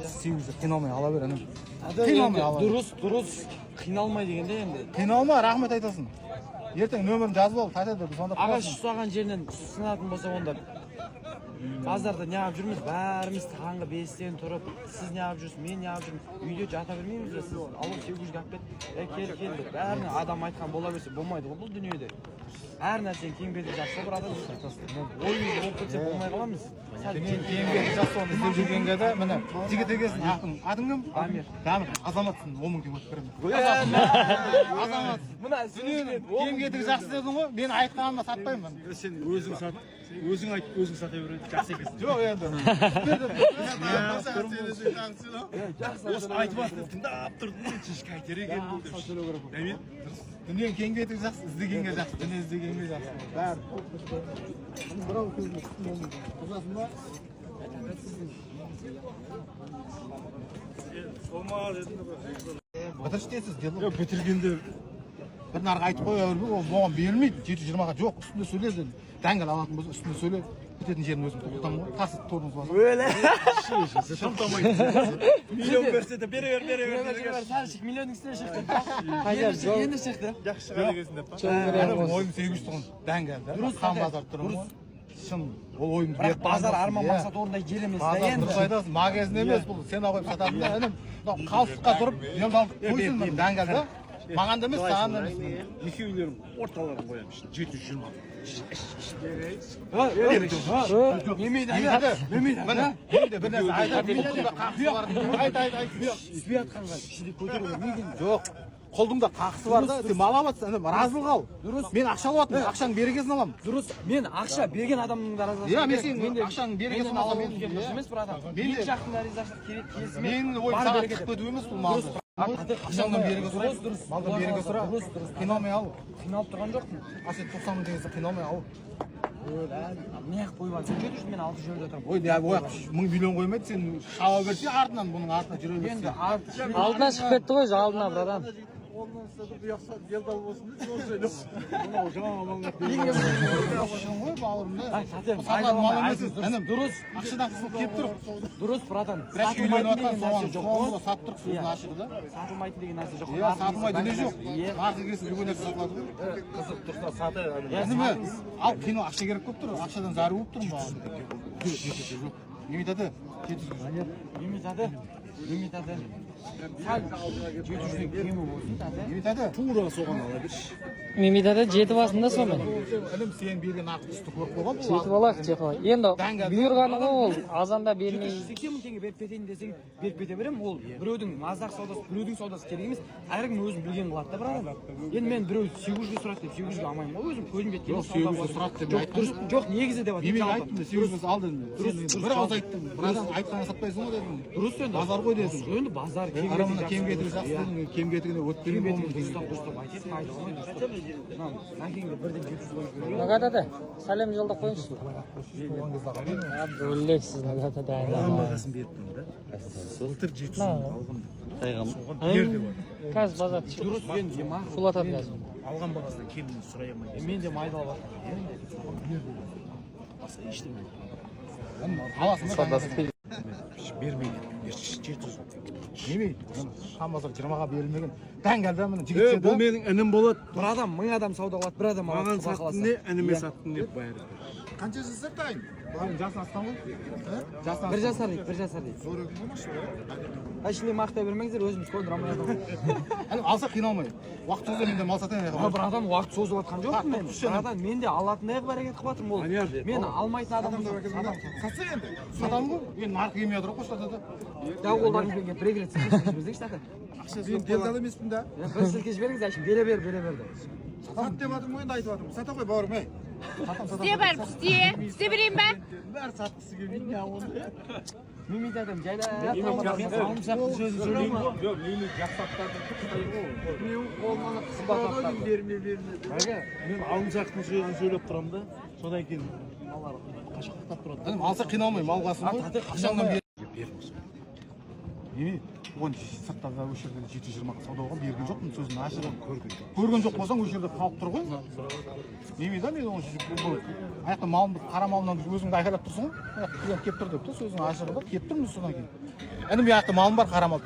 800 қиналмай ала бер інім. Қиналмай ала. Дұрыс қиналмай дегенде енді. Қиналма, рахмет айтасың. Ертең нөмірін жазып ал, қайтады біз сонда. Ағаш ұстаған жерінен сынатын болса онда базарда неғып жүрміз, бәріміз таңғы 5-тен тұрып, сіз неғып жүрсіз, мен неғып жүрмін, үйде жата бермейміз бе, сіз алып 800-ге алып кет, кел деп, бәріне адам айтқан бола берсе болмайды ғой бұл дүниеде. Әр нәрсені кең-бетік жақсы бір адам ойымыз болып кетсе болмай қаламыз. Кең-бетік жақсы оны іздеп жүргенге де, міне, жігіт екенсің, атың кім? Дамир. Дамир, азаматсың, 10 мың теңге өтіп беремін. Азамат. Кең-бетік жақсы дедің ғой, мен айтқанымда сатпаймын. Сен өзің сат, өзің айт, өзің сата береді, жақсы екенсің. Жоқ енді. Осы айтып атты, тыңдап тұрдың, шешке айтер екен бұл. Дүние кең-бетік жақсы, іздегенге жақсы, дүние іздегенге жақсы. Бәрі. Бірау көзіне түстің олмын. Құзасын ба? Бітірші дейсіз, дело. Бітіргенде бір нарға айтып қой, оған берілмейді, 720-ға жоқ, үстінде сөйледі. Дәңгіл алатын болса, үстінде сөйле, бітетін жерін өзім тұқтам ғой, тасы торыңыз болса. Өлі. шамтамайды. Миллион берсе де бере бер. Сәршік миллионның үстіне шықты. Енді шықты. Жақсы шыға дегенсін деп па? Ойым 800 тұғын дәңгелді. Қан базар тұрым ғой. Шын, ол ойымды беріп. Базар арман мақсат орындай жер емес. Базар дұрыс айтасың, магазин емес бұл. Сен қойып сататын да, інім. Қалсыққа тұрып, елдалдық қойсын дәңгелді. Маған да емес, саған да емес. Екеулерім орталарын қоямын үшін, 720. Жоқ, қолдымда қақысы бар да, сен мал алатсың, разылық ал. Мен ақша алатым, ақшаның берекесін алам. Дұрыс, мен ақша берген адамның да разылығы. Иә, мен сен ақшаның берекесін алам. Емес бір адам. Екі жақтың да ризашылық келісімен. Менің ойым саған тықпы ету емес бұл малды. Ақшаңдан береке сұра, малдан береке сұра, қиналмай ал. Қиналып тұрған жоқпын. Сен 90 мың теңгесі қиналмай ал. Неғып қойып алып, сен жеті жүрсің, мен 600 тұрмын. Ой, мың миллион қоймайды, сен шаба берсе артынан, бұның артына жүре берсе. Алдынан шығып кетті ғой, алдына бір адам. Ondan sonra bu yaksa geldi olsun diye onu söyle. Bunu hocam amanlar. ғой бауырымды. Сататын мал емес, інім. Дұрыс. Ақшадан қысылып келіп тұр. Дұрыс, братан. Бірақ үйленіп жатқан соған соңында сатып тұрып сөзін ашығы да. Сатылмайтын деген нәрсе жоқ. Иә, сатылмайды дүние жоқ. Нарқы келсін үлкен нәрсе сатылады ғой. Қызық тұрса саты. Інімі, ал кино ақша керек болып тұр. Ақшадан зәрі болып тұрмын бауырым. Немет аты? Немет аты? Сәл 700-ден кемі болсын, тәте. Немет аты? Тура соған ала берші. Мемедада жетіп басында сонымен. Інім сен берген ақ түсті көріп қойған бұл. Жетіп алақ, енді бұйырғаны ғой ол, азанда бермей. 80 мың теңге беріп кетейін десең, беріп кете берем, ол біреудің маздақ саудасы, біреудің саудасы керек емес. Әркім өзін білген қылады да, брат. Енді мен біреу 800-ге сұрады деп 800-ге алмаймын ғой, өзім көзім жеткен. 800-ге сұрады деп айтқан жоқ, негізі деп айтты. Мен айттым, 800-ге алды. Бір ауыз айттым, біраздан айтқанға сатпайсың ғой дедім. Дұрыс енді. Базар ғой дедім. Енді базар кем-кетігі жақсы дедің, кем-кетігіне өтпеген болмын. Дұрыстап айтесің, айта алмайды. Мәкеңге бірден 700 қойып береді. Нагадада, сәлем жолдап қойыңызшы. Бөлексіз нагадада. Бағасын беріппін да. Былтыр 700 алғым. Қазір базар дұрыс енді шулатады қазір. Алған бағасынан кемін сұрай алмайды. Мен де майдалап жатырмын. Аса ештеме. Аласың Бермейді. 700. Немейді. Шамбазар 20-ға берілмеген. Дәңгелді мені жігітсе Бұл менің інім болады. Бір адам 1000 адам сауда қылады, бір адам Маған саттың не, ініме саттың не бәрі. Қанша жасар дайын? Жасын астан ғой? Бір жасар дейді. Ішіне мақтай бермеңіздер, өзіміз қойдырамай адам. Алса қиналмай. Уақыт соза мен де мал сатайын. Бір адам уақыт созып жатқан жоқпын мен. Мен де алатындай қылып әрекет қылып жатырмын ол. Мен алмайтын адамды сатса енді. Сатамын ғой. Мен нарқы келмей жатыр ғой қоштатады. дәу қолдарыңызбен келіп бір рет сілкеші тәте. Мен делдал емеспін да. Бір сілкеш беріңіз, әшім бере бер де. Сат деп жатырмын ғой, енді айтып жатырмын. Сата ғой бауырым, ей. Істе бәрі, істе берейін бе? Бәрі сатқысы келмейді не оны. Мемет адам жайда Салым сияқты сөзін сөйлейін ғой. Жоқ, мені жақсаттарды қыстайды ғой. Менің қолымнан қысбаттады. Берме. Мен алым жақтың сөзін сөйлеп тұрам да, содан кейін малар қашқақтап тұрады. Алса қиналмай, мал қасың ғой. Ақшаңнан Неме? Оған сырттағы өш жерде 720-ға сауда болған берген жоқпын сөзін ашығын. Көрген жоқ болсаң өш жерде қалып тұр ғой. Неме да мен оны аяқта малымды, қара малымнан өзіңді айқайлап тұрсың ғой. Аяқта келіп тұр деп сөзің ашығы да, келіп тұрмыз содан кейін. Enim yakta malım var qaramal. Oldu,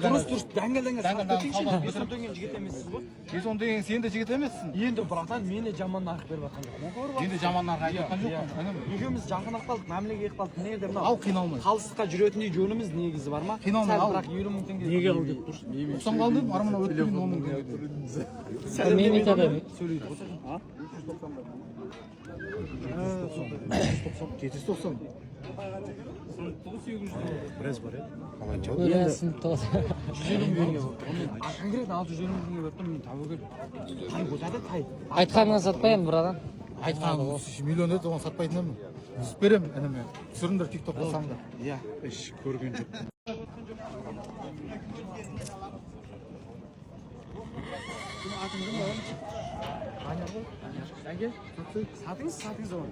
dұрыс, дәңгел. Дәңгел, Сатып кетейінші. 5 деген жігіт емессіз ғой. 5 деген сен де жігіт емессің. Енді братан мені жаман нарық беріп жатқан жоқ. Енді жаман нарық айтқан жоқпын. Інім. Екеуміз жақын қалдық, мәмілеге қалдық. Мына жерде мынау Ал қиналмай. қалысқа жүретіндей жөніміз негізі бар ма? Қиналмай, ал. Бірақ 20 мың теңге. Неге ал деп тұрсың? 90 қалды, армана өткен 10 мың теңге. Мемитада Сөйлейді ғой. 790. Біраз бар еді. өрәсін тоз. 150 мың теңге болды. Конкретно 650 мың теңге берді, мен тәуекел. Тай қосады, тай. Айтқаныңа сатпаймын, братан. Айтқаным миллион еді, оған сатпайтын едім. Түсіп беремін ініме. Түсіріңдер TikTokқа салыңдар. Иә. Еш көрген жоқ. Сатыңыз оған.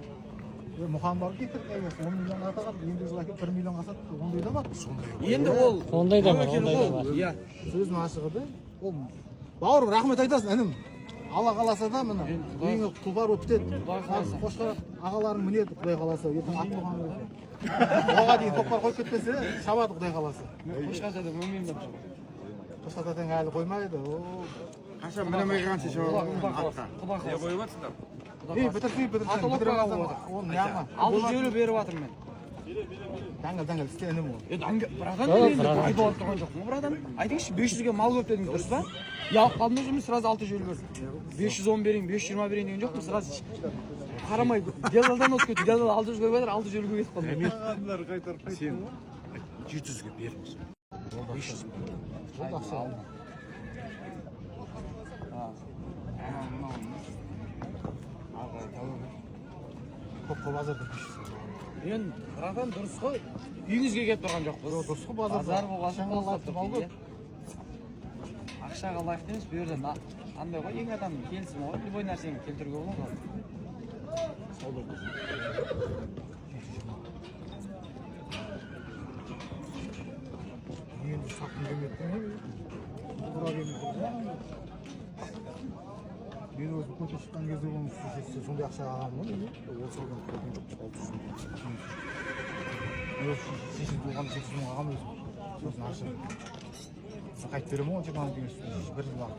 Мұқан бар кетіп, 10 миллионға атаған, енді жылы әкеп 1 миллионға сатты, ондай да бар. Енді ол Ондай да бар, тәуекел ондай да ғой. бар. Иә. Сөздің ашығы да, ол бауырым рахмет айтасың, інім. Алла қаласа да мына үйіңе тұлпар болып бітеді. Қошқар ағаларың мінеді, Құдай қаласа, ертең ат болған кезде. Оған дейін көкпар қойып кетпесе, шабады Құдай қаласа. Қошқарда да мөмем деп тұр. Қошқар татаң әлі қоймайды. Қаша мінемей қанша шабады. Не қойып жатсыңдар? Бітірсің, бітіріп алсаң, ол неғма. 650 беріп жатырмын мен. Дәңгіл, істе інім ол. Братан, айтып отырған жоқпын, братан. Айтыңызшы, 500-ге мал көп дедіңіз, дұрыс па? Я қалдым өзім, сразу 650 бердім. 510 берейін, 520 берейін деген жоқпын, сразу қарамай, делалдан өтіп кетті, делал 600 көріп жатыр, 650-ге кетіп қалдым. Сен 700-ге беріңіз. 500 Ол ақша алды. Көп базарда 500. Мен, братан, дұрыс қой, үйіңізге келіп тұрған жоқпыз. Дұрыс қой базарда. Базар болғасын Ақшаңа лайықты мал көп. Ақшаға лайықты емес, бұл жерде андай ғой, ең адам келісім ғой, любой нәрсені келтіруге болады. Енді сақтың келметтің Бұра келметтің Мен өзім көте шыққан кезде оның шешесі сондай ақша ағамын ғой, ол салған көрген жоқ, 600 мың. Шешесі болғанда 800 мың ағам өзім. Сосын ақша. Қайтып беремін ғой, 20 мың теңге бір жыл уақыт.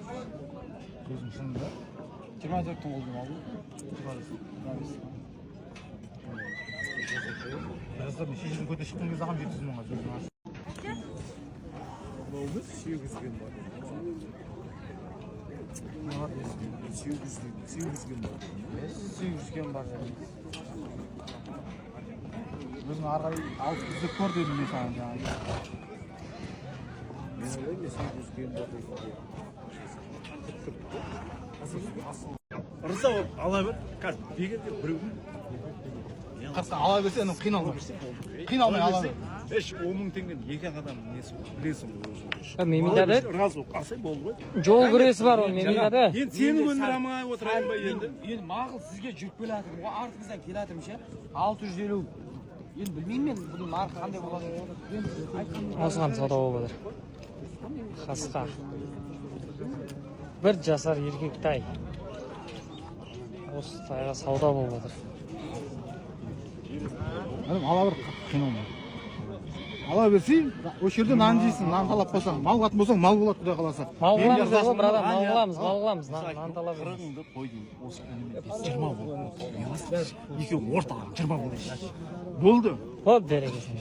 Өзім шынында. 24-тің қолдың алдым. Біразда мен шешесін көте шыққан кезде ағам 700 мыңға өзім ақша. Olmuş 800 gün var. 800 gün var. 800 кен бар. Өзің арғай алып бізді көр дедім мен саған жаңағы. Ben öyle 800 gün var. Rıza ala ver. Kaç? Bir gün bir gün. Қасқа ала берсе, анау қиналмай. Қиналмай ала бер. 5-10 мың теңге екі адам несі білесің ғой. Мемитада Разы болып қалсай болды ғой. жол күресі бар ол Мемитада. Енді сені көндіре отырайын ба енді? Енді мақұл сізге жүріп келе жатырмын ғой, артыңыздан келе жатырмын ше. 650. Енді білмеймін мен бұның нарқы қандай болады. Осыған сауда болып жатыр. Қасқа. Бір жасар еркек тай. Осы тайға сауда болып жатыр. Ала бір қиналмай. Ала берсең, осы жерде нан жейсің, нан талап қойсаң, мал қатын болсаң, мал болады Құдай қаласа. Мал қыламыз ғой, братан, мал қыламыз. Нан талап жүрміз. Қырығыңды қойдың, осы күнімен 20 болды. Екеуі ортаға 20 болды. Болды. О, берекесін.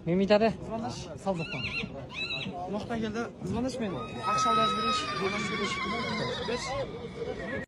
Мемитада Салдықтан. Моқта келді, звоныш мен. Ақша алып жіберейінші.